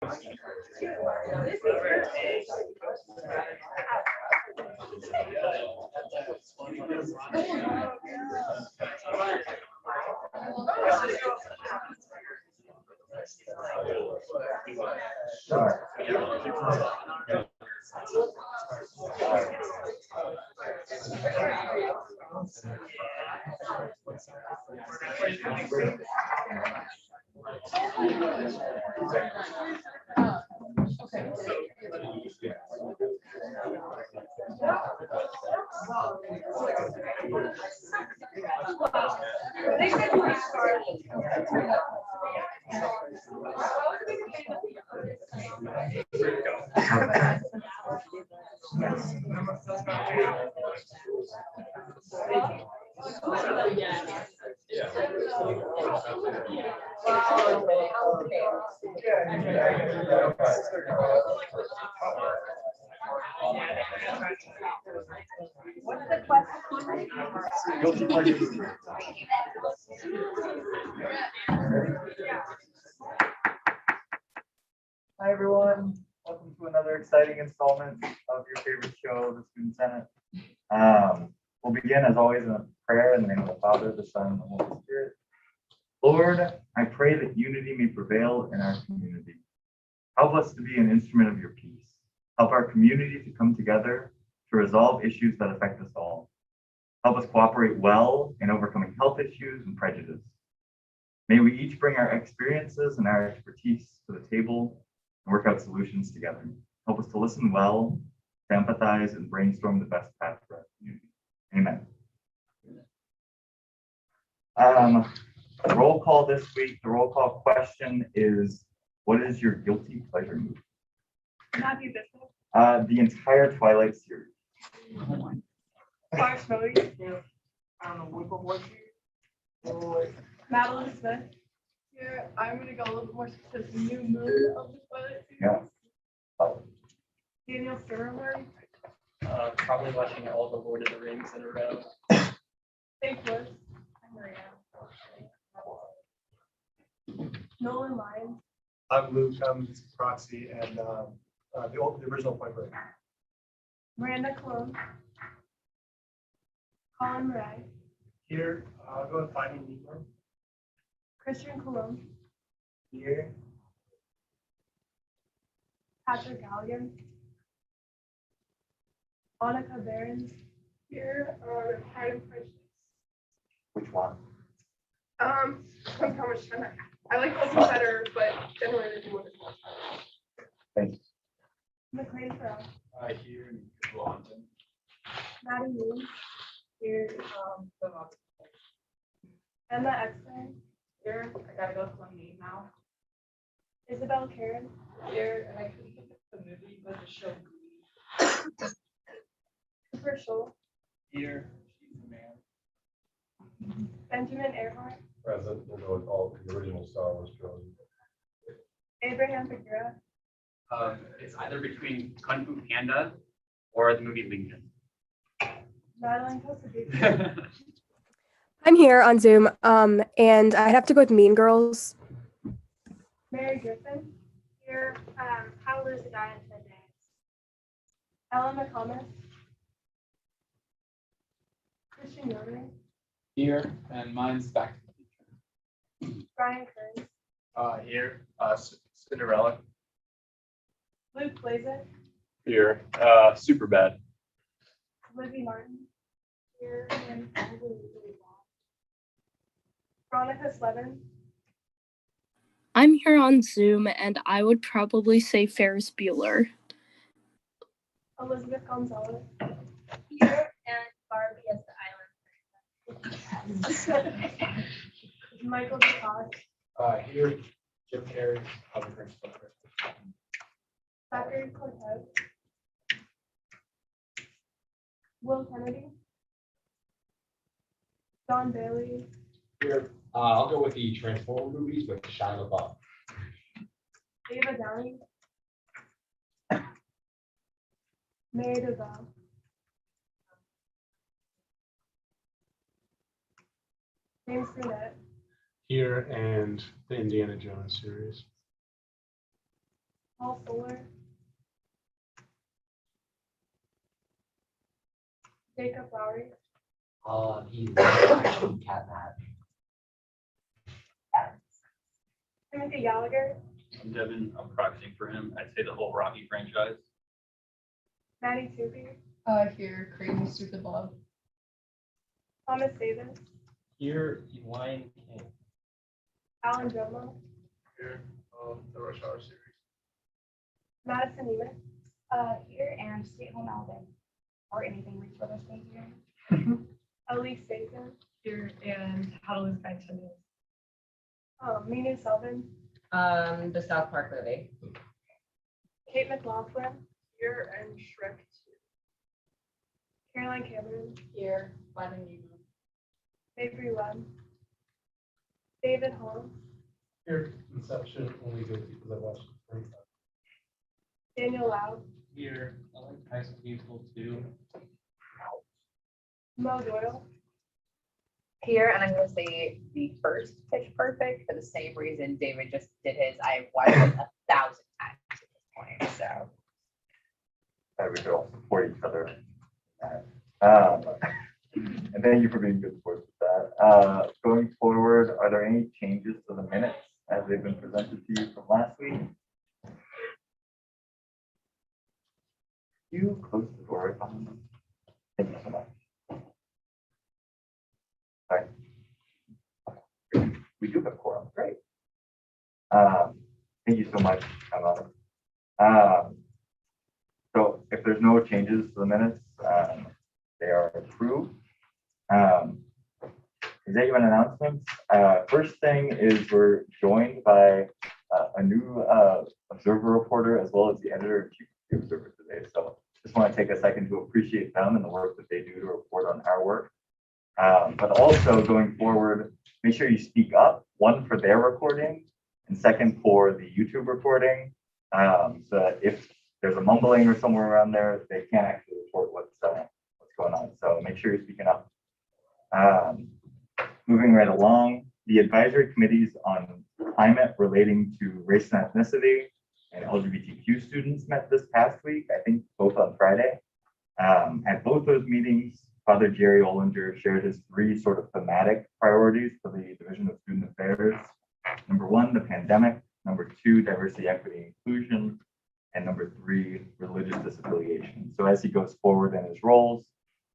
Hi everyone, welcome to another exciting installment of your favorite show, the Student Senate. We'll begin as always in a prayer in the name of the Father, the Son, and the Holy Spirit. Lord, I pray that unity may prevail in our community. Help us to be an instrument of your peace. Help our community to come together to resolve issues that affect us all. Help us cooperate well in overcoming health issues and prejudice. May we each bring our experiences and our expertise to the table and work out solutions together. Help us to listen well, to empathize, and brainstorm the best path for our community. Amen. Roll call this week. The roll call question is, what is your guilty pleasure movie? Matthew Bissell. The entire Twilight series. Clark Moody. I don't know, Whipple Madeline Smith. Here, I'm gonna go a little bit more specific. New movie of the Twilight series. Yeah. Oh. Daniel Sternberg. Probably watching all the Lord of the Rings in a row. Thankless. Maria. Nolan Lyons. I'm Luke, I'm Proxy, and the original Point Break. Miranda Colon. Colin Murray. Here, I'll go with Finding Nemo. Christian Colon. Here. Patrick Galligan. Annika Behrens. Here, Pride and Prejudice. Which one? Depends how much time I like both better, but generally they do one as well. Thanks. McLean Farrell. Here in London. Maddie Moon. Here, Emma Exton. Here, I gotta go with my name now. Isabel Karen. Here, and I couldn't think of the movie, but the show. Cooper Scholl. Here, she's the man. Benjamin Earhart. Present, we'll go with all the original Star Wars trilogy. Abraham Figueroa. It's either between Kung Fu Panda or the movie Lincoln. Madeline Costa. I'm here on Zoom, and I'd have to go with Mean Girls. Mary Griffin. Here, How to Lose a Guy in 10 Days. Ellen McComas. Christian Yoder. Here, and mine's Back to the Future. Brian Kearns. Here, Cinderella. Luke Blazek. Here, super bad. Libby Martin. Here, and Veronica Slevin. I'm here on Zoom, and I would probably say Ferris Bueller. Elizabeth Gonzalez. Here, and Barbie as the island. Michael DeCoste. Here, Jim Carrey. Zachary Cortez. Will Kennedy. John Bailey. Here, I'll go with the Transformer movies with Shia LaBeouf. Ava Downey. Mary DeVal. James Burnett. Here, and the Indiana Jones series. Paul Fuller. Jacob Lowry. He's actually cat Matt. Timothy Gallagher. I'm Devin, I'm proxying for him. I'd say the whole Rocky franchise. Maddie Tooby. Here, Crazy Stupid Love. Thomas Davis. Here, Elaine King. Alan Jomo. Here, the Rush Hour series. Madison Nemeth. Here and stay home Alvin, or anything we for the stay here. Elise Stason. Here and How to Lose 5 Minutes. Minu Selvin. The South Park movie. Kate McLaughlin. Here and Shrek 2. Caroline Cameron. Here, Finding Nemo. Mabry Webb. David Holmes. Here, Inception, only good because I watched it the first time. Daniel Lau. Here, I like high school people too. Mo Doyle. Here, and I'm going to say the first Pitch Perfect for the same reason David just did his. I've watched it 1,000 times at this point, so. We could all support each other. And thank you for being good sports with that. Going forward, are there any changes to the minutes as they've been presented to you from last week? You close the door behind them. Thank you so much. All right. We do have quorum, great. Thank you so much, Emma. So if there's no changes to the minutes, they are approved. Executive announcements. First thing is we're joined by a new observer reporter as well as the editor-in-chief of the Observer today. So just want to take a second to appreciate them and the work that they do to report on our work. But also going forward, make sure you speak up, one for their recording and second for the YouTube recording. So that if there's a mumbling or somewhere around there, they can't actually report what's going on. So make sure you're speaking up. Moving right along, the advisory committees on climate relating to race and ethnicity and LGBTQ students met this past week, I think both on Friday. At both those meetings, Father Jerry Olinger shared his 3 sort of thematic priorities for the Division of Student Affairs. Number 1, the pandemic. Number 2, diversity, equity, and inclusion. And number 3, religious disaffiliation. So as he goes forward in his roles,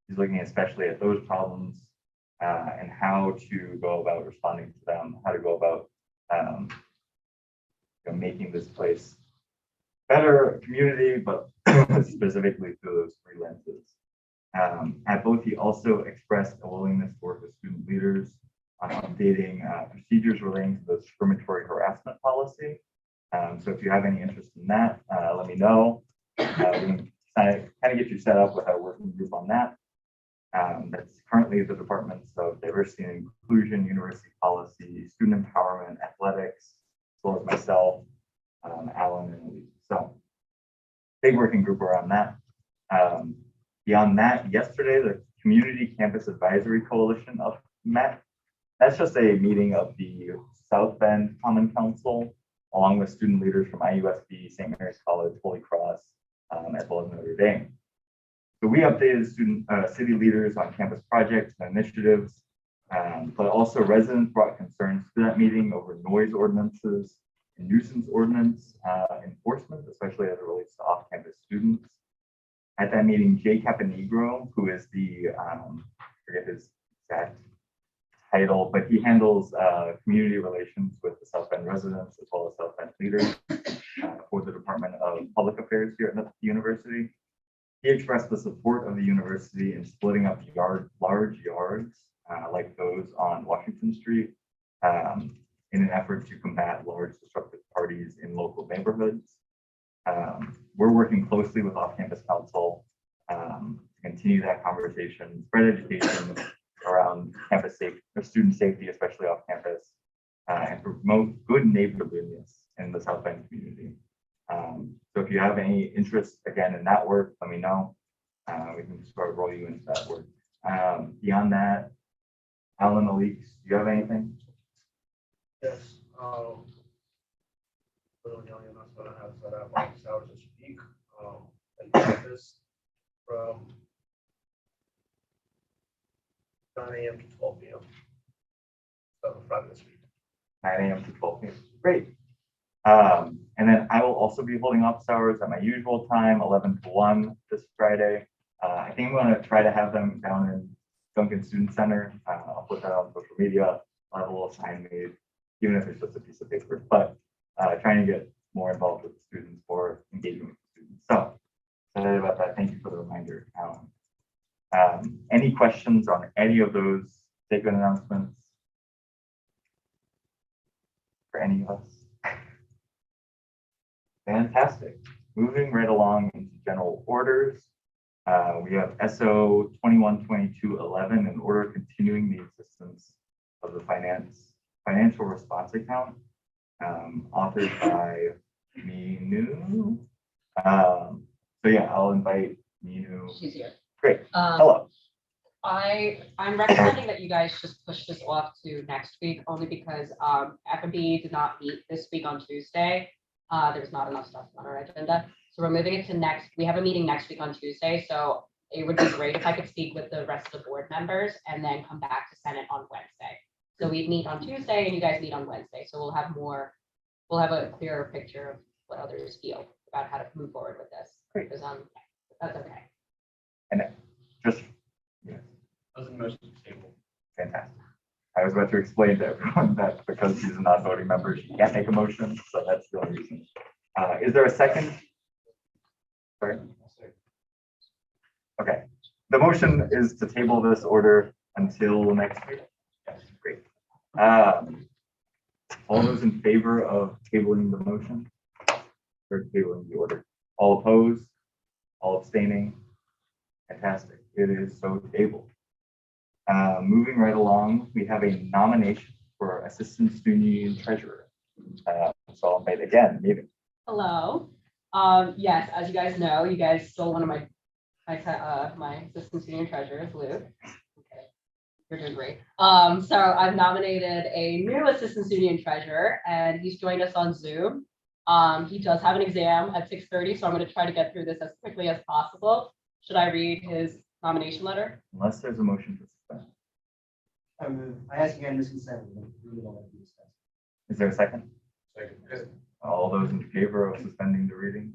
he's looking especially at those problems and how to go about responding to them, how to go about making this place better community, but specifically through those 3 lenses. At both, he also expressed a willingness to work with student leaders on updating procedures relating to the discriminatory harassment policy. So if you have any interest in that, let me know. We can kind of get you set up with our working group on that. That's currently the Departments of Diversity and Inclusion, University Policy, Student Empowerment, Athletics, as well as myself, Alan, and Elise. So big working group around that. Beyond that, yesterday, the Community Campus Advisory Coalition met. That's just a meeting of the South Bend Common Council, along with student leaders from IUSB, St. Mary's College, Holy Cross, as well as Notre Dame. So we updated city leaders on campus projects and initiatives, but also residents brought concerns to that meeting over noise ordinances and nuisance ordinance enforcement, especially as it relates to off-campus students. At that meeting, Jay Caponegro, who is the, I forget his exact title, but he handles community relations with the South Bend residents as well as South Bend leaders for the Department of Public Affairs here at the university. He expressed the support of the university in splitting up large yards like those on Washington Street in an effort to combat large disruptive parties in local neighborhoods. We're working closely with off-campus council to continue that conversation, spread education around campus safety, or student safety, especially off campus, and promote good neighborliness in the South Bend community. So if you have any interest again in that work, let me know. We can sort of roll you into that work. Beyond that, Alan, Elise, do you have anything? Yes. little young enough, but I have set up office hours this week. And this from 9 a.m. to 12 p.m. So Friday this week. 9 a.m. to 12 p.m. Great. And then I will also be holding office hours at my usual time, 11 to 1 this Friday. I think I'm going to try to have them down in Duncan Student Center. I'll put that on social media. I'll have a little sign made, even if it's just a piece of paper, but trying to get more involved with the students for engagement with the students. So excited about that. Thank you for the reminder, Alan. Any questions on any of those statement announcements for any of us? Fantastic. Moving right along into general orders. We have SO 212211, an order continuing the existence of the financial response account, authored by Minu. So yeah, I'll invite Minu. She's here. Great. Hello. I'm recommending that you guys just push this off to next week, only because F&B did not meet this week on Tuesday. There's not enough stuff on our agenda. So we're moving it to next. We have a meeting next week on Tuesday. So it would be great if I could speak with the rest of the board members and then come back to Senate on Wednesday. So we meet on Tuesday and you guys meet on Wednesday. So we'll have a clearer picture of what others feel about how to move forward with this. Great. Because that's okay. And just, yeah, Those in motion to table. fantastic. I was about to explain to everyone that because she's a non-voting member, she can't make a motion. So that's the only reason. Is there a second? Sorry. Okay. The motion is to table this order until next week. Yes, great. All those in favor of tabling the motion or tabling the order? All opposed? All abstaining? Fantastic. It is so tabled. Moving right along, we have a nomination for Assistant Student Union Treasurer. So I'll invite again, Megan. Hello. Yes, as you guys know, you guys stole one of my assistant senior treasurers, Luke. Okay, you're doing great. So I've nominated a new assistant student treasurer, and he's joined us on Zoom. He does have an exam at 6:30, so I'm going to try to get through this as quickly as possible. Should I read his nomination letter? Unless there's a motion to suspend. I ask again, this consent. Is there a second? Second. All those in favor of suspending the reading?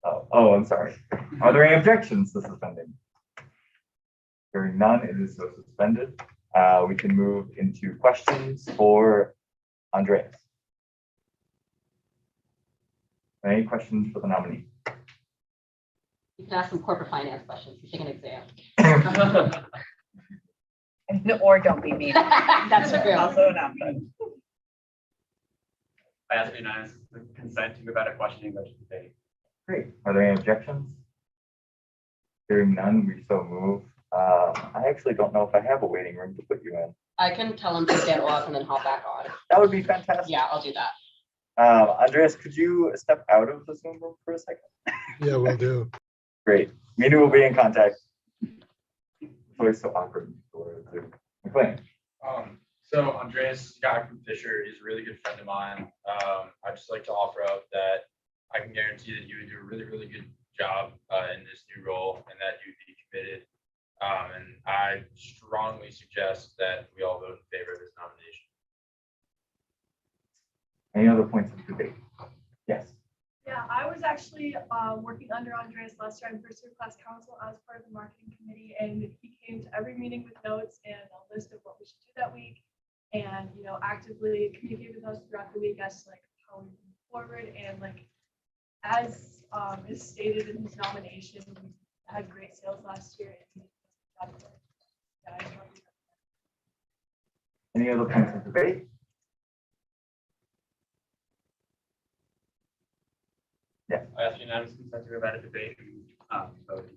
Oh, I'm sorry. Are there any objections to suspending? Hearing none, it is so suspended. We can move into questions for Andreas. Any questions for the nominee? You can ask some corporate finance questions. You take an exam. Or don't be mean. That's true. Also an option. I ask unanimous consent to move out of questioning budget debate. Great. Are there any objections? Hearing none, we so move. I actually don't know if I have a waiting room to put you in. I can tell him to get off and then hop back on. That would be fantastic. Yeah, I'll do that. Andreas, could you step out of the Zoom room for a second? Yeah, will do. Great. Minu will be in contact. It's always so awkward for Zoom. McLean. So Andreas Fisher is a really good friend of mine. I'd just like to offer up that I can guarantee that you would do a really, really good job in this new role and that you'd be committed. And I strongly suggest that we all vote in favor of this nomination. Any other points of debate? Yes. Yeah, I was actually working under Andreas last year in first year class council as part of the marketing committee, and he came to every meeting with notes and a list of what we should do that week, and actively communicate with us throughout the week as to how we move forward. And as is stated in his nomination, we had great sales last year. And yeah, I just wanted to- Any other points of debate? Yes. I ask unanimous consent to move out of debate. Vote.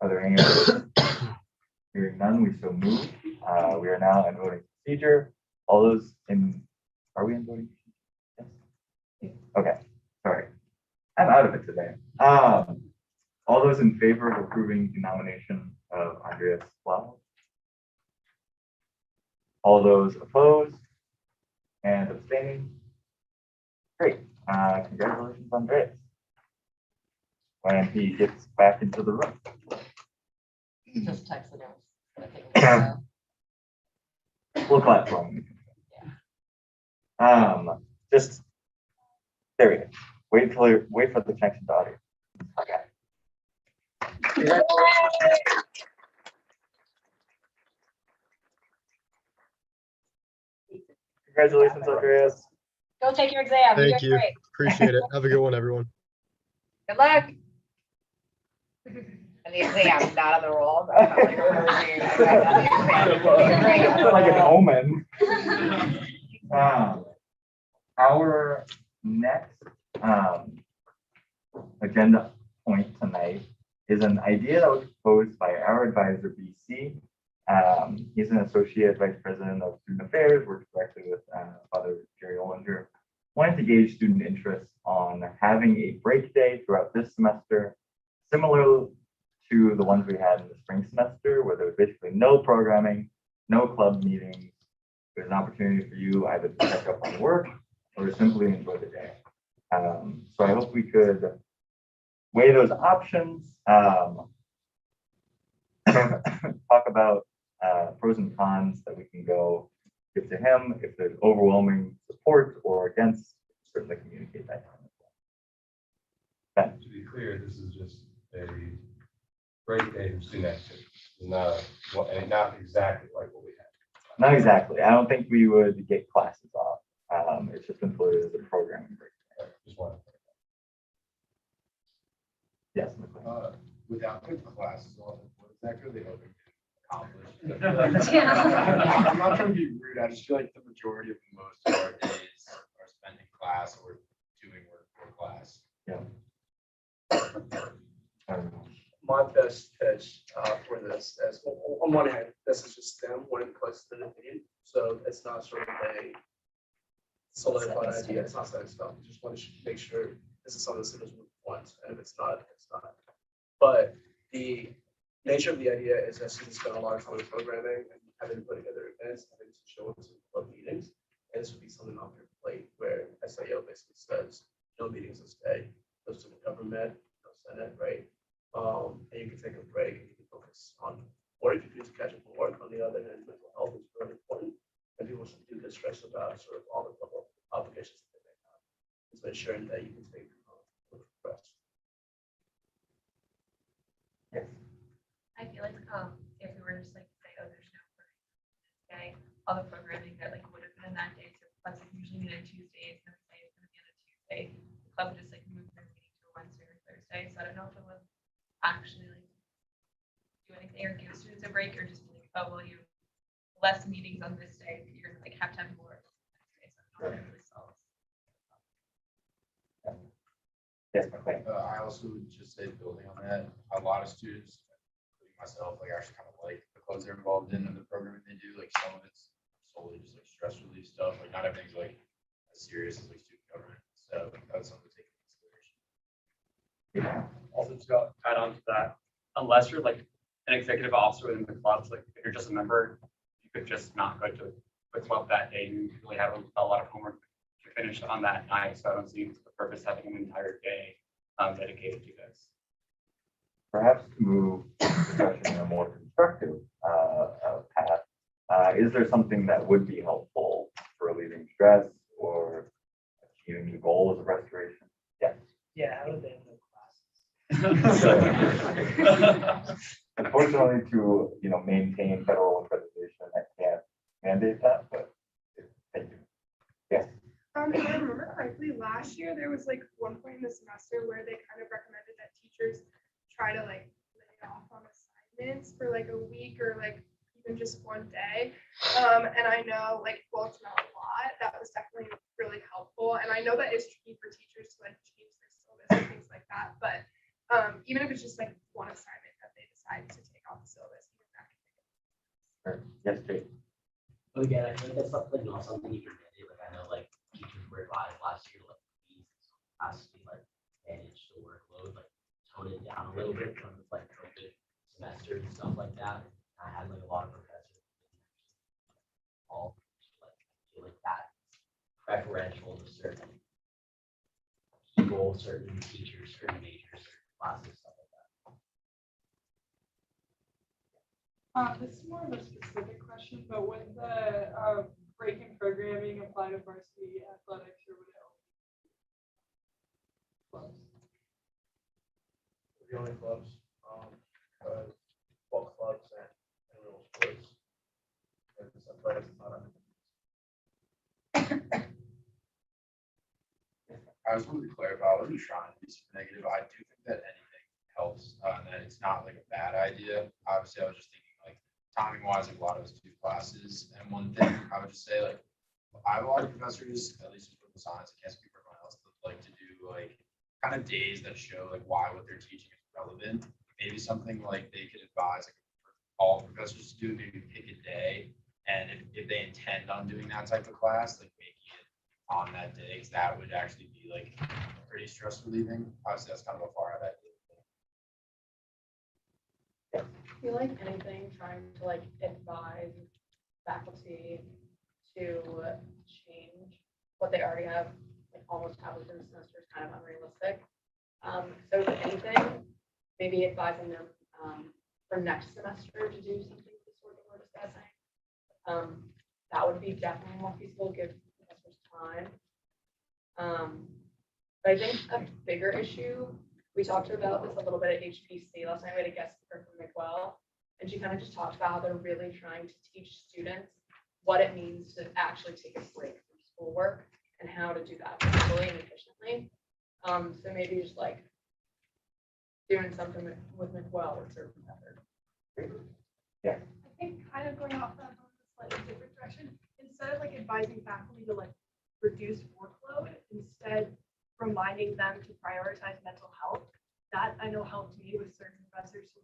Are there any other? Hearing none, we so move. We are now in voting procedure. All those in, are we in voting? Yes. Okay, sorry. I'm out of it today. All those in favor of approving the nomination of Andreas Blau? All those opposed? And abstaining? Great. Congratulations, Andreas. When he gets back into the room. Just text the notes. Gonna take a while. We'll clap for him. Just there we go. Wait for the connection to audio. Okay. Congratulations, Andreas. Go take your exam. Thank You're you. great. Appreciate it. Have a good one, everyone. Good luck. And the exam, not on the roll. That's not like a really- Like an omen. Our next agenda point tonight is an idea that was proposed by our advisor, BC. He's an associate vice president of student affairs, works directly with Father Jerry Olinger. Wanted to gauge student interest on having a break day throughout this semester, similar to the ones we had in the spring semester, where there was basically no programming, no club meetings. There's an opportunity for you either to catch up on work or simply enjoy the day. So I hope we could weigh those options, talk about pros and cons that we can go give to him. If there's overwhelming support or against, certainly communicate that. To be clear, this is just a break day for student activity, not exactly like what we had. Not exactly. I don't think we would get classes off. It's just included as a programming break. Just one. Yes. Without the classes on, what exactly are they hoping to accomplish? Yeah. I'm not trying to be rude. I just feel like the majority of most of our days are spent in class or doing work for class. Yeah. My best pitch for this is, on one hand, this is just them wanting to close to the opinion. So it's not sort of a solidified idea. It's not set in stone. We just want to make sure this is something the students would want. And if it's not, it's not. But the nature of the idea is that students spend a lot of time in programming and having to put together events, having to show up to club meetings. And this would be something off your plate where SIO basically says, no meetings this day, no student government, no Senate, right? And you can take a break and you can focus on work if you need to catch up on work. On the other hand, mental health is very important. And people do get stressed about sort of all the level obligations that they may have. So ensuring that you can take rest. Yes. I feel like if we were just like say, oh, there's no programming this day, all the programming that like would have been in that day, so clubs like usually meet on Tuesdays, and we say it's gonna be on a Tuesday, the club would just like move their meeting to a Wednesday or Thursday. So I don't know if it would actually like do anything or give students a break or just be like, oh well, you have less meetings on this day, but you're like have to have more next day. So I don't know if it really solves. Yes, McLean. I also would just say, building on that, a lot of students, including myself, like actually kind of like the clubs they're involved in and the programming they do. Like some of it's solely just like stress relief stuff. Like not everything's like as serious as like student government. So that's something to take into consideration. Also to add on to that, unless you're like an executive officer within the clubs, like if you're just a member, you could just not go to the club that day. You really have a lot of homework to finish on that night. So I don't see the purpose of having an entire day dedicated to this. Perhaps to move the discussion in a more constructive path, is there something that would be helpful for relieving stress or achieving the goals of restoration? Yes. Yeah, I would have no Unfortunately, to maintain federal accreditation, I can't mandate that, but thank you. Yes. If I remember correctly, last year there was like one point in the semester where they kind of recommended that teachers try to like lay off on assignments for like a week or like even just one day. And I know like, well, it's not a lot. That was definitely really helpful. And I know that it's tricky for teachers to like change their syllabus and things like that. But even if it's just like one assignment that they decide to take off the syllabus, even that can make Sure. Yes, Jake. But again, I think that's like not something you can do. Like I know like teachers were advised last year to like has to like manage the workload, like tone it down a little bit from like COVID semester and stuff like that. I had like a lot of professors all like feel like that certain people, certain teachers, certain majors, certain classes, stuff like that. This is more of a specific question, but would the break in programming apply to varsity athletics or would it? Clubs? The only clubs, both clubs and real sports. And this athletics is not on. I just wanted to clarify, I wasn't trying to be super negative. I do think that anything helps, and that it's not like a bad idea. Obviously, I was just thinking like timing wise, like a lot of us do classes. And one thing I would just say, like, I have a lot of professors, at least in political science, I can't speak for everyone else, that like to do like kind of days that show like why what they're teaching is relevant. Maybe something like they could advise like all professors to do, maybe pick a day. And if they intend on doing that type of class, like making it on that day, because that would actually be like pretty stress relieving. Obviously, that's kind of a far out idea. I feel like anything trying to like advise faculty to change what they already have, like almost have within the semester is kind of unrealistic. So if anything, maybe advising them for next semester to do something of the sort that we're discussing. That would be definitely more feasible, give professors time. But I think a bigger issue, we talked about this a little bit at HPC last night. We had a guest speaker from McWell, and she kind of just talked about how they're really trying to teach students what it means to actually take a break from schoolwork and how to do that efficiently and efficiently. So maybe just like doing something with McWell with certain methods. Yeah. I think kind of going off that on a slightly different direction, instead of like advising faculty to like reduce workload, instead reminding them to prioritize mental health. That I know helped me with certain professors who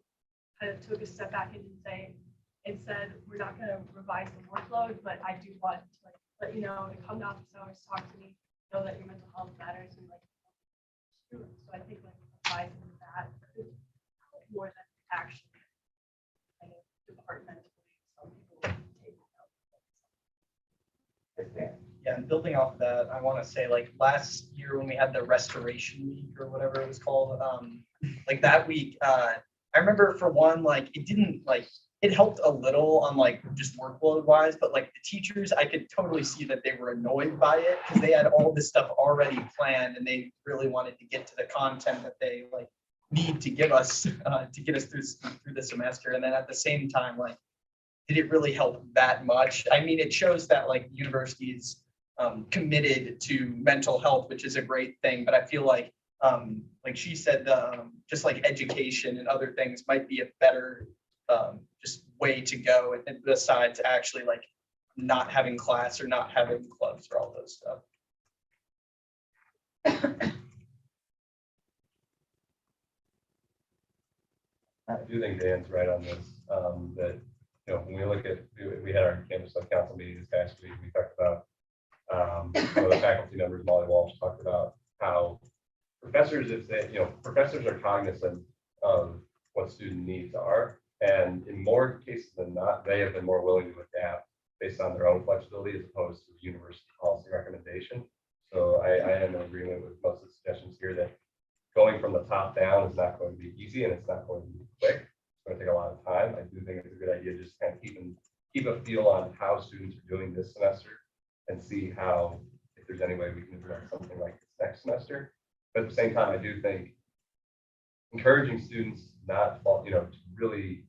kind of took a step back and said, we're not going to revise the workload, but I do want to like let you know to come to office hours, talk to me, know that your mental health matters, and like students. So I think like advising that could help more than actually kind of departmentally. Some people take it out. Yeah, and building off of that, I want to say like last year when we had the restoration week or whatever it was called, like that week, I remember for one, like it didn't like, it helped a little on like just workload wise, but like the teachers, I could totally see that they were annoyed by it because they had all this stuff already planned and they really wanted to get to the content that they like need to give us to get us through the semester. And then at the same time, like, did it really help that much? I mean, it shows that like universities committed to mental health, which is a great thing, but I feel like she said, just like education and other things might be a better just way to go, and besides actually like not having class or not having clubs or all those stuff. I do think Dan's right on this, that, you know, when we look at, we had our campus council meeting this past week, we talked about some of the faculty members, Molly Walsh talked about how professors, if they, you know, professors are cognizant of what student needs are. And in more cases than not, they have been more willing to adapt based on their own flexibility as opposed to university policy recommendation. So I am in agreement with most of the suggestions here that going from the top down is not going to be easy and it's not going to be quick. It's going to take a lot of time. I do think it's a good idea to just kind of keep a feel on how students are doing this semester and see how, if there's any way we can address something like this next semester. But at the same time, I do think encouraging students not, you know, to really,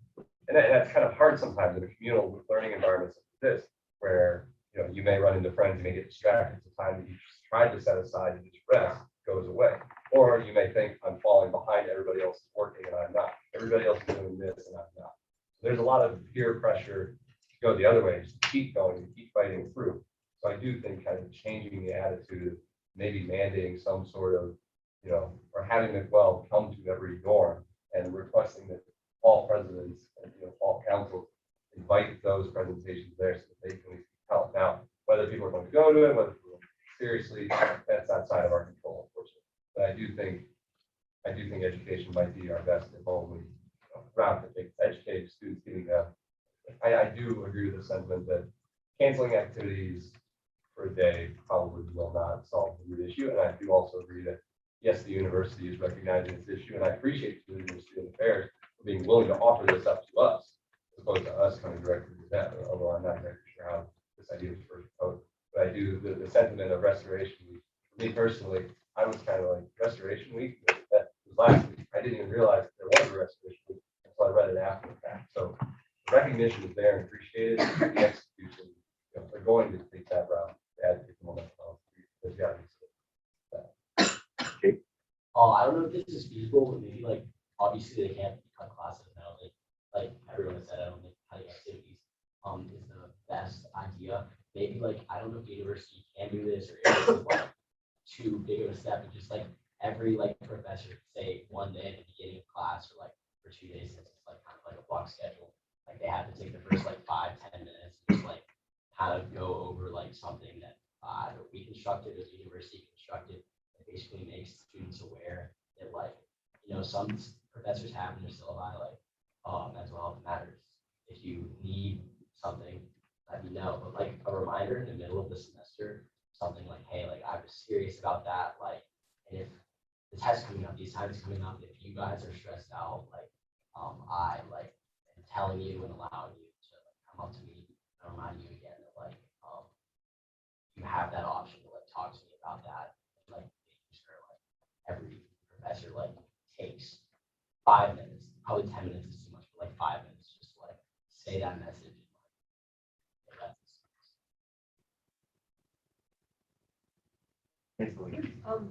and that's kind of hard sometimes in a communal learning environment such as this, where, you know, you may run into friends, you may get distracted. It's a time that you just tried to set aside to just rest goes away. Or you may think I'm falling behind, everybody else is working and I'm not. Everybody else is doing this and I'm not. So there's a lot of peer pressure to go the other way, just to keep going, to keep fighting through. So I do think kind of changing the attitude, maybe mandating some sort of, you know, or having McWell come to every dorm and requesting that all presidents and, you know, all councils invite those presentations there so that they can help. Now, whether people are going to go to it, whether people seriously, that's outside of our control, unfortunately. But I do think education might be our best and only route to take educate students, getting them. I do agree with the sentiment that canceling activities for a day probably will not solve the root issue. And I do also agree that, yes, the university is recognizing this issue, and I appreciate the University of Affairs for being willing to offer this up to us, as opposed to us coming directly to them, although I'm not exactly sure how this idea was first proposed. But I do, the sentiment of Restoration Week, for me personally, I was kind of like, Restoration Week, that was last week. I didn't even realize there was a Restoration Week until I read it after the fact. So the recognition is there and appreciated. The execution, they're going to take that route to advocate for mental health. There's got to be I don't know if this is feasible, but maybe like, obviously they can't cut classes now, like everyone said, I don't think cutting activities is the best idea. Maybe like, I don't know if the university can do this or if it's like too big of a step, but just like every like professor, say one day at the beginning of class or like for 2 days, since it's like kind of like a block schedule, like they have to take the first like 5-10 minutes and just like kind of go over like something that we constructed or the university constructed that basically makes students aware that like, some professors have in their syllabi like, mental health matters. If you need something, let me know. But like a reminder in the middle of the semester, something like, hey, like I was serious about that. Like, and if the test coming up, these times coming up, if you guys are stressed out, like, I like am telling you and allowing you to like, come up to me and remind you again that like, you have that option to like talk to me about that. Like making sure like every professor like takes 5 minutes, probably 10 minutes is too much, but like 5 minutes just to, like say that message.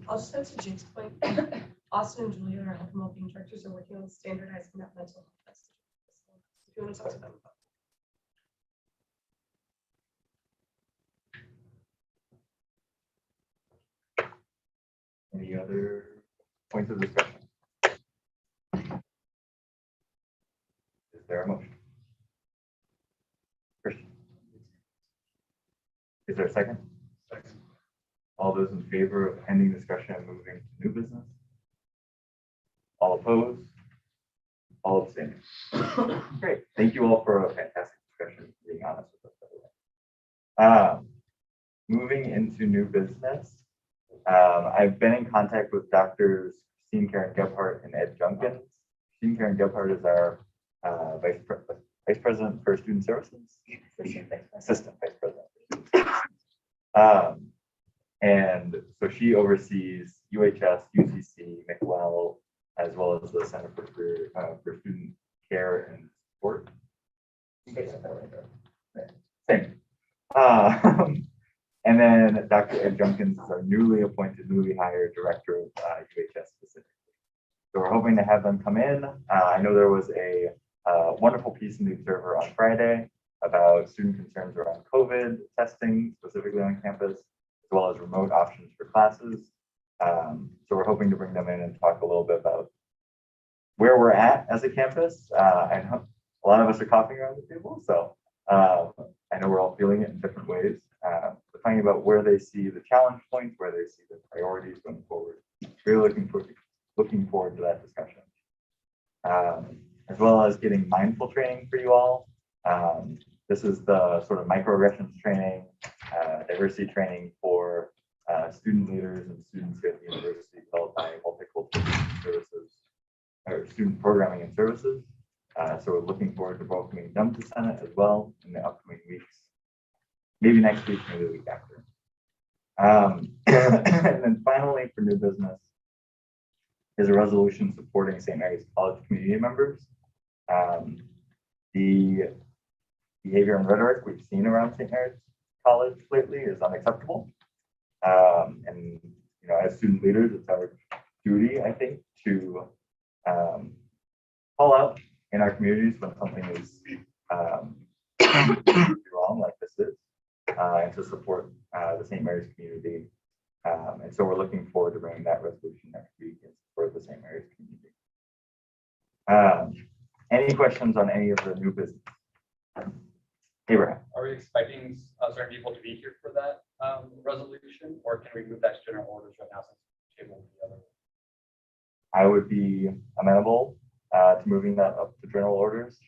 I'll just add to Jake's point. Austin and Julia, our health and wellbeing directors, are working on standardizing that mental health test. If you want to talk to them about Any other points of discussion? Is there a motion? Christian? Is there a second? Second. All those in favor of ending discussion and moving to new business? All opposed? All abstaining? Great. Thank you all for a fantastic discussion, being honest with us, by the way. Moving into new business. I've been in contact with Doctors Christine Karen Gebhardt and Ed Junkins. Christine Karen Gebhardt is our Vice President for Student Services. Assistant Vice President. And so she oversees UHS, UCC, McWell, as well as the Center for Student Care and Support. Same. And then Dr. Ed Junkins is our newly hired director of UHS specifically. So we're hoping to have them come in. I know there was a wonderful piece in the Observer on Friday about student concerns around COVID testing, specifically on campus, as well as remote options for classes. So we're hoping to bring them in and talk a little bit about where we're at as a campus. I know a lot of us are coughing around the table, so I know we're all feeling it in different ways. We're talking about where they see the challenge points, where they see the priorities going forward. Really looking forward to that discussion. As well as getting mindful training for you all. This is the sort of microaggressions training, diversity training for student leaders and students here at the university, developed by Multicultural Services or Student Programming and Services. So we're looking forward to welcoming them to Senate as well in the upcoming weeks. Maybe next week, maybe the week after. And then finally, for new business, is a resolution supporting St. Mary's College community members. The behavior and rhetoric we've seen around St. Mary's College lately is unacceptable. And as student leaders, it's our duty, I think, to call out in our communities when something is wrong, like this is, and to support the St. Mary's community. And so we're looking forward to bringing that resolution next week in support of the St. Mary's community. Any questions on any of the new business? Abraham. Are we expecting certain people to be here for that resolution, or can we move that to general orders right now since the table will be the other? I would be amenable to moving that up to general orders.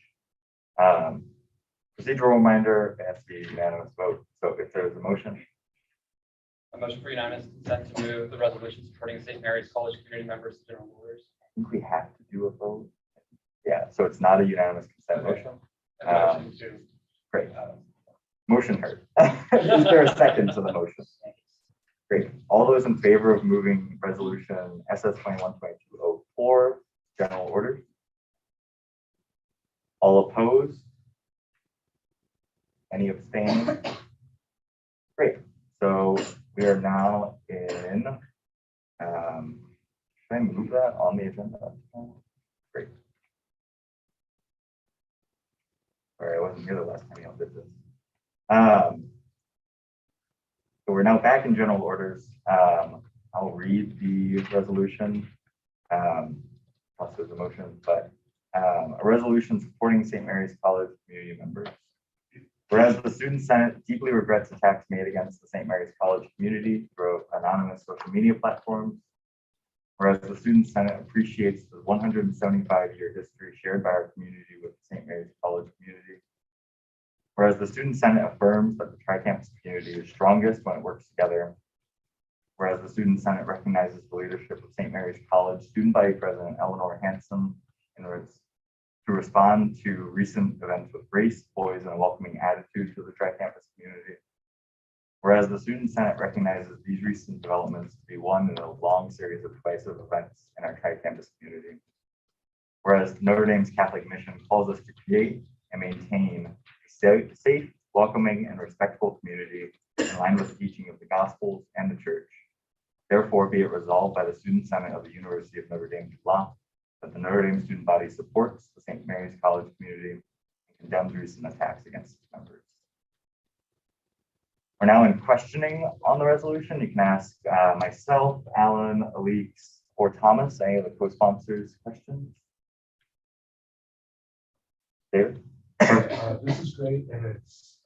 Procedural reminder, it has to be a unanimous vote. So if there's a motion, A motion for unanimous consent to move the resolution supporting St. Mary's College community members to general orders. I think we have to do a vote. Yeah, so it's not a unanimous consent motion. A motion to. Great. Motion heard. Is there a second to the motion? Great. All those in favor of moving resolution SS 21-2204, general orders? All opposed? Any abstaining? Great. So we are now in, should I move that on the agenda? Great. Sorry, I wasn't here the last time y'all did this. So we're now back in general orders. I'll read the resolution. Also there's a motion, but a resolution supporting St. Mary's College community members. Whereas the Student Senate deeply regrets attacks made against the St. Mary's College community through anonymous social media platforms. Whereas the Student Senate appreciates the 175-year history shared by our community with the St. Mary's College community. Whereas the Student Senate affirms that the tri-campus community is strongest when it works together. Whereas the Student Senate recognizes the leadership of St. Mary's College Student Body President Eleanor Hanson to respond to recent events with grace, poise, and a welcoming attitude to the tri-campus community. Whereas the Student Senate recognizes these recent developments to be one in a long series of divisive events in our tri-campus community. Whereas Notre Dame's Catholic mission calls us to create and maintain a safe, welcoming, and respectful community in line with the teaching of the Gospels and the Church. Therefore, be it resolved by the Student Senate of the University of Notre Dame that the Notre Dame student body supports the St. Mary's College community and condemns recent attacks against its members. We're now in questioning on the resolution. You can ask myself, Alan, Alix, or Thomas, any of the co-sponsors questions. David? This is great, and it's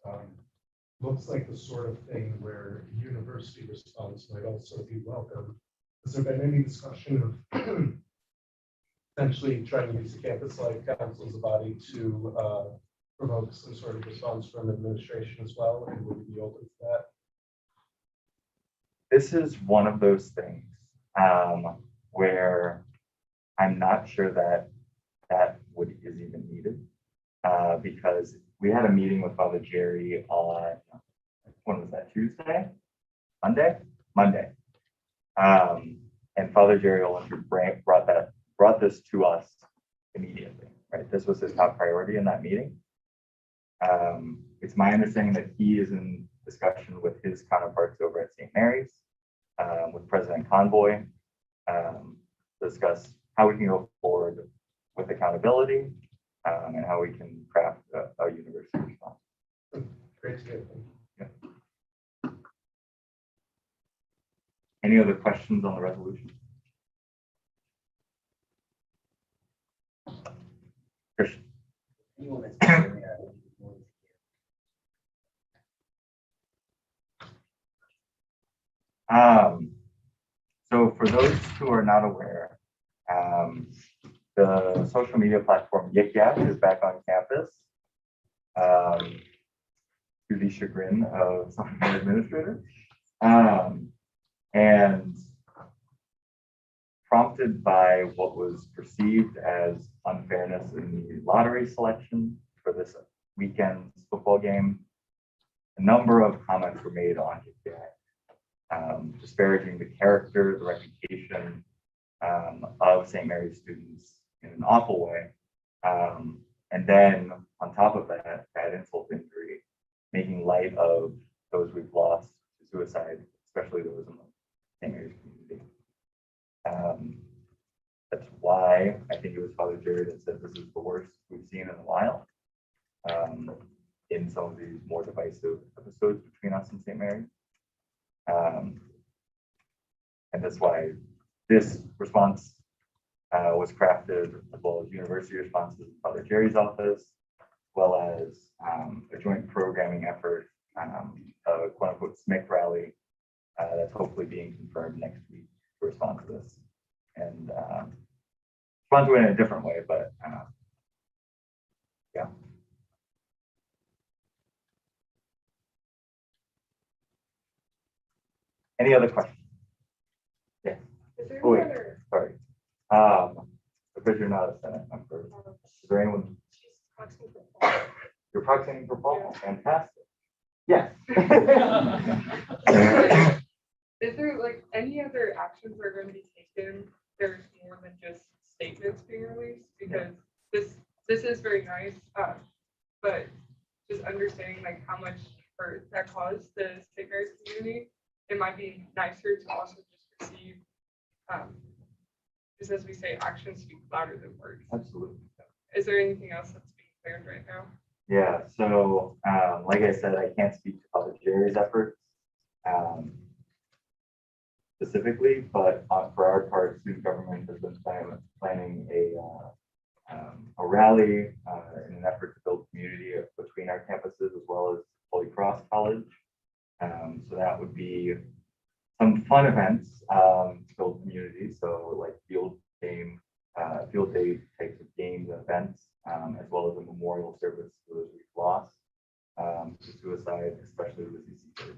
looks like the sort of thing where university response might also be welcome. Has there been any discussion of essentially trying to use the campus-like council as a body to provoke some sort of response from administration as well, and would you be open to that? This is one of those things where I'm not sure that is even needed because we had a meeting with Father Jerry on, when was that, Tuesday? Monday. And Father Jerry Ollinger brought this to us immediately, right? This was his top priority in that meeting. It's my understanding that he is in discussion with his counterparts over at St. Mary's, with President Convoy, to discuss how we can go forward with accountability and how we can craft a university response. Great to hear. Yeah. Any other questions on the resolution? Christian. So for those who are not aware, the social media platform Yik Yak is back on campus, to the chagrin of some of the administrators. And prompted by what was perceived as unfairness in the lottery selection for this weekend's football game, a number of comments were made on Yik Yak, disparaging the character, the reputation of St. Mary's students in an awful way. And then on top of that, bad insult injury, making light of those we've lost to suicide, especially those in the St. Mary's community. That's why I think it was Father Jerry that said this is the worst we've seen in a while in some of these more divisive episodes between us and St. Mary's. And that's why this response was crafted, as well as university responses in Father Jerry's office, as well as a joint programming effort, a quote unquote SMIC rally that's hopefully being confirmed next week to respond to this. And respond to it in a different way, but yeah. Any other questions? Yes. Is there Oh, any wait, other? sorry. Because you're not a Senate member, is there anyone, She's proxying for Paul. you're proxying for Paul? Fantastic. Yes. Is there like any other actions that are going to be taken? There's more than just statements being released because this is very nice, but just understanding like how much hurt that caused the St. Mary's community, it might be nicer to also just receive, just as we say, actions speak louder than words. Absolutely. Is there anything else that's being planned right now? Yeah, so like I said, I can't speak to Father Jerry's efforts specifically, but for our part, student government has been planning a rally in an effort to build community between our campuses as well as Holy Cross College. So that would be some fun events to build community. So like field day types of games and events, as well as a memorial service for those we've lost to suicide, especially with CC.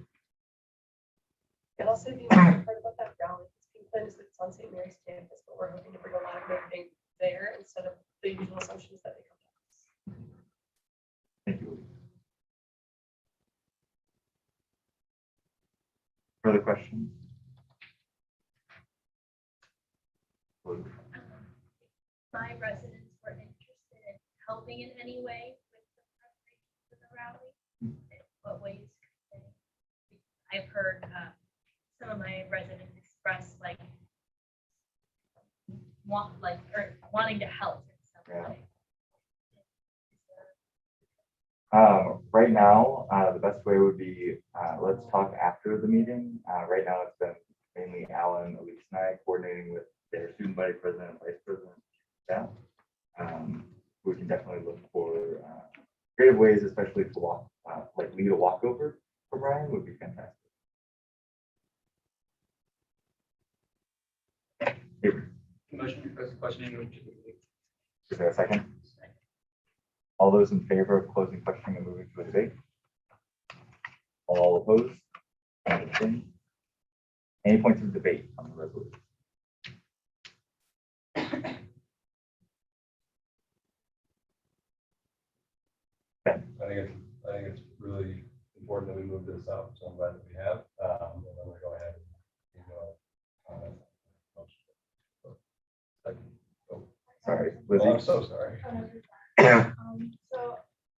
And also, if you want to part about that rally, it's being planned is that it's on St. Mary's campus, but we're hoping to bring a lot of Notre Dame there instead of the usual assumptions that they come to us. Thank you. Further questions? My residents were interested in helping in any way with the preparation for the rally. In what ways could they? I've heard some of my residents express like wanting to help in some way. Right now, the best way would be let's talk after the meeting. Right now, it's been mainly Alan, Elise, and I coordinating with their student body president and vice president. Yeah, we can definitely look for creative ways, especially to walk, like lead a walkover for Brian would be fantastic. Motion to close the questioning and move to the debate. Is there a second? All those in favor of closing questioning and moving to a debate? All opposed? Any points of debate on the resolution? I think it's really important that we move this up, so I'm glad that we have. And I'm gonna go ahead and Sorry, Lizzie. I'm so sorry. So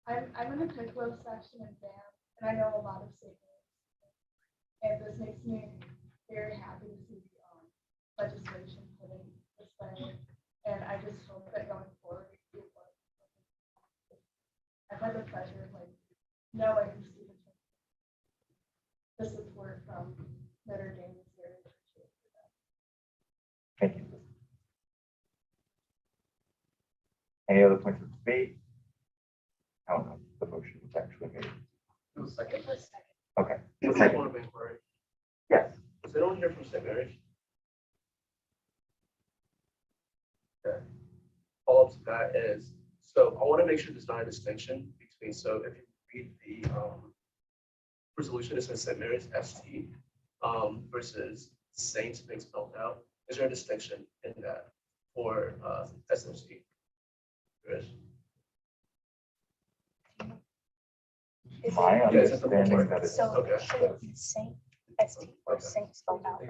I'm in the curriculum section in BAM, and I know a lot of students. And this makes me very happy to see legislation put in this way. And I just hope that going forward, I've had the pleasure of knowing students, the support from Notre Dame is very appreciated for that. Thank you. Any other points of debate? I don't know, the motion was actually made. It was second. Okay. I Second. want to make inquiry. Yes. Is anyone here from St. Mary's? Okay. Follow-up to that is, so I want to make sure there's not a distinction between, so if you read the resolution, it says St. Mary's ST versus Saints being spelled out. Is there a distinction in that for SMC? There is. My understanding that it's So okay. should it be Saint, ST, or Saint spelled out?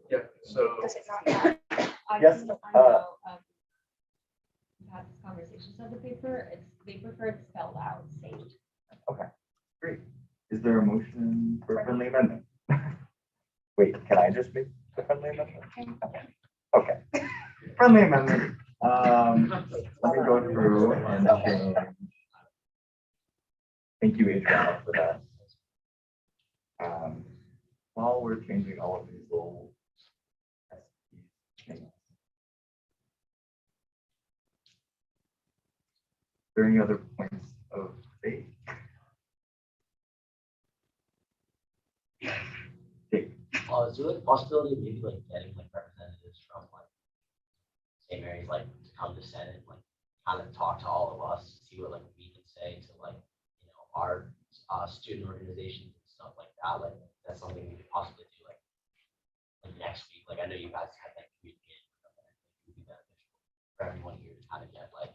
Yeah, so. Does it not matter? Yes. We've had this conversation on the paper, they prefer it spelled out, Saint. Okay, great. Is there a motion for a friendly amendment? Wait, can I just make the friendly amendment? Okay. Friendly amendment. Let me go through and change. Thank you, Adriana, for that. While we're changing all of these little things. Is there any other points of debate? Is there a possibility of maybe getting representatives from St. Mary's to come to Senate, kind of talk to all of us, see what we can say to our student organizations and stuff like that. That's something we could possibly do next week, like I know you guys had that communicated. It would be beneficial for everyone here to kind of get like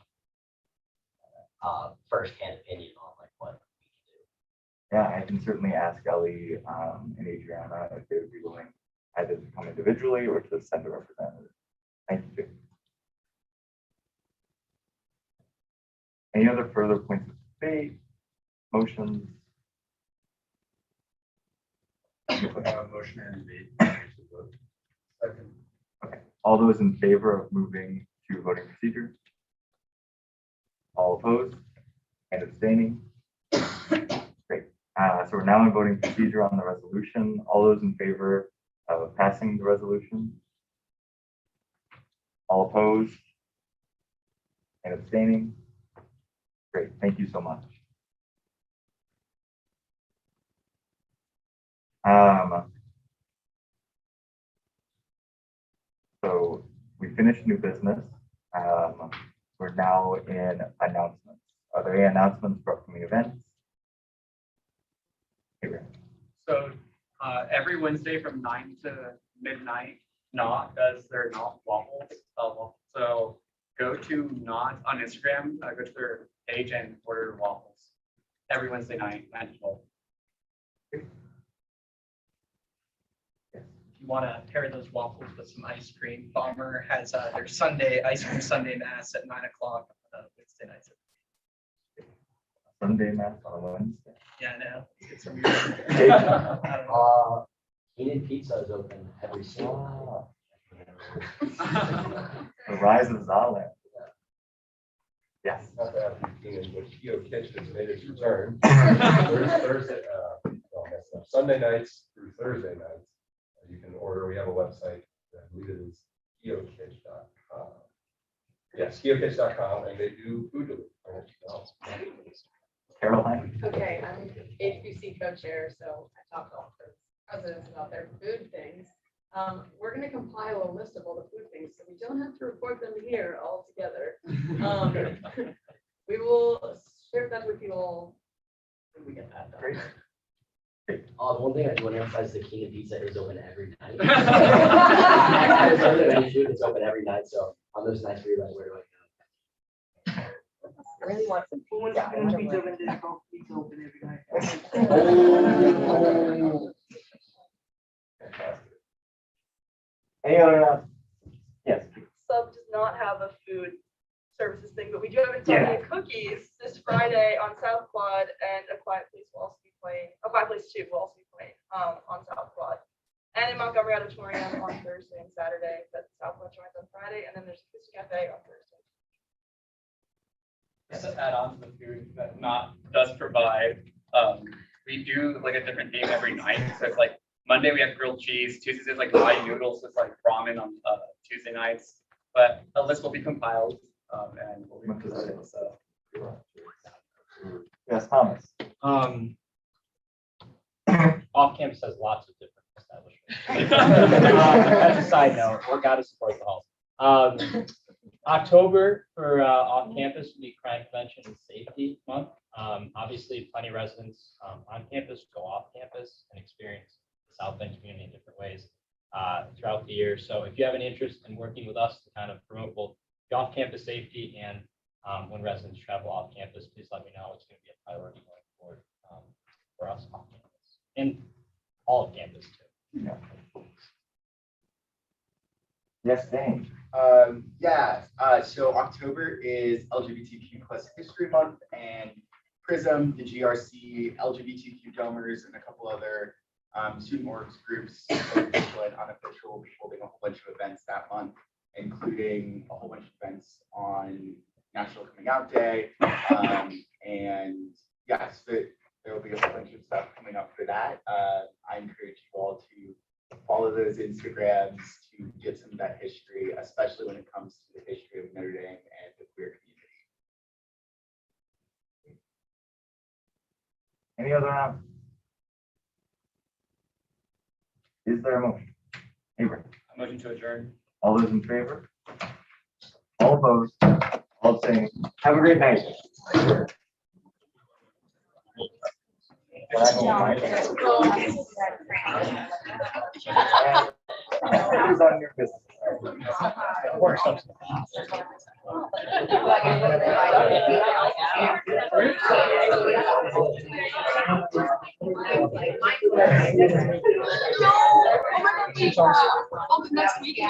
firsthand opinion on like what we can do. Yeah, I can certainly ask Ellie and Adriana if they would be willing either to come individually or to send a representative. Thank you. Any other further points of debate, motions? Motion and debate. Second. Okay, all those in favor of moving to voting procedure? All opposed and abstaining? Great. So we're now in voting procedure on the resolution. All those in favor of passing the resolution? All opposed and abstaining? Great, thank you so much. So we finished new business. We're now in announcements. Are there any announcements for upcoming events? So every Wednesday from 9 to midnight, Not does their Not waffles. So go to Not on Instagram, go to their page and order waffles every Wednesday night, 9 to 12. If you want to pair those waffles with some ice cream, Bomber has their Sunday ice cream Sunday mass at 9 o'clock Wednesday nights. Sunday mass on Wednesday. Yeah, I know. It's some weird. I don't know. Keenan Pizza is open every single The rise of Zala. Yes. Not to have you, Keenan, but Keo Kitchen has made its return. Thursday, Sunday nights through Thursday nights. You can order. We have a website. I believe it is keokitch.com. Yes, keokitch.com, and they do food delivery. Caroline. Okay, I'm HBC co-chair, so I talk to all the presidents about their food things. We're gonna compile a list of all the food things, so we don't have to report them here all together. We will share that with you all when we get that done. Great. The one thing I do want to emphasize is the King of Pizza is open every night. It's open every night, so on those nights where you're like, where do I go? I really want some pizza. Any other? Yes. Sub does not have a food services thing, but we do have Insomnia Cookies this Friday on South Quad, and A Quiet Place will also be playing. A Quiet Place 2 will also be playing on South Quad, and in Montgomery Auditorium on Thursday and Saturday. But South Quad joins on Friday, and then there's a Kiss Cafe on Thursday. Just to add on to the food that Not does provide, we do like a different theme every night. So it's like Monday we have grilled cheese, Tuesdays it's like Thai noodles, so it's like ramen on Tuesday nights. But a list will be compiled and we'll be presented. So. Yes, Thomas. Off campus has lots of different establishments. That's a side note. Work out to support the halls. October for off campus will be Crime Prevention and Safety Month. Obviously, plenty of residents on campus go off campus and experience the South Bend community in different ways throughout the year. So if you have any interest in working with us to kind of promote both the off-campus safety and when residents travel off campus, please let me know. It's going to be a priority going forward for us off campus and all of campus too. Yeah. Yes, Dane. So October is LGBTQ plus History Month, and PRISM, the GRC, LGBTQ donors, and a couple other student orgs groups, both official and unofficial, will be holding a whole bunch of events that month, including a whole bunch of events on National Coming Out Day. And yes, there will be a whole bunch of stuff coming up for that. I encourage you all to follow those Instagrams to get some of that history, especially when it comes to the history of Notre Dame and the queer community. Any other announcements? Is there a motion? Avery. A motion to adjourn. All those in favor? All opposed? All abstaining? Have a great night. Can I go home? Who's on your business? Next week.